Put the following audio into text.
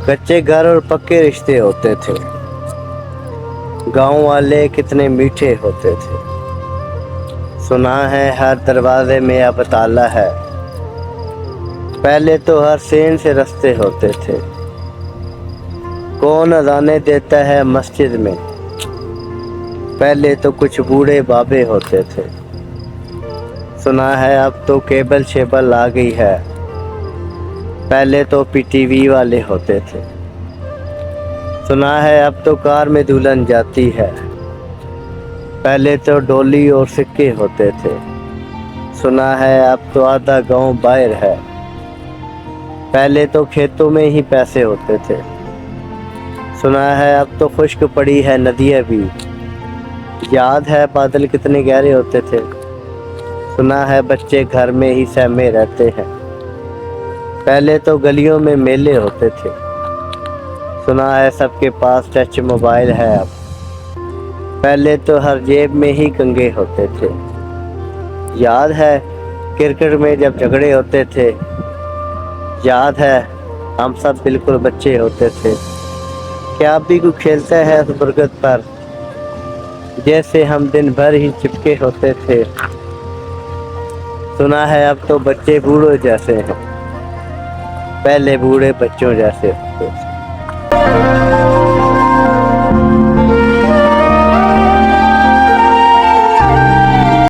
कच्चे घर और पक्के रिश्ते होते थे। गांव वाले कितने मीठे होते थे। सुना है हर दरवाजे में अब ताला है। पहले तो हर सेन से रास्ते होते थे। कौन अज़ाने देता है मस्जिद में। पहले तो कुछ बूढ़े बाबे होते थे। सुना है अब तो केबल शेबल आ गई है। पहले तो पीटीवी वाले होते थे। सुना है अब तो कार में दुल्हन जाती है। पहले तो डोली और सिक्के होते थे। सुना है अब तो आधा गांव बाहर है। पहले तो खेतों में ही पैसे होते थे। सुना है अब तो खुश्क पड़ी है नदियाँ भी। याद है बादल कितने गहरे होते थे। सुना है बच्चे घर में ही सहमे रहते हैं। पहले तो गलियों में मेले होते थे। सुना है सबके पास टच मोबाइल है अब। पहले तो हर जेब में ही कंघे होते थे। याद है क्रिकेट में जब झगड़े होते थे। याद है हम सब बिल्कुल बच्चे होते थे। क्या अब भी कोई खेलता है उस बरगद पर, जैसे हम दिन भर ही चिपके होते थे। सुना है अब तो बच्चे बूढ़ों जैसे हैं। पहले बूढ़े बच्चों जैसे होते थे।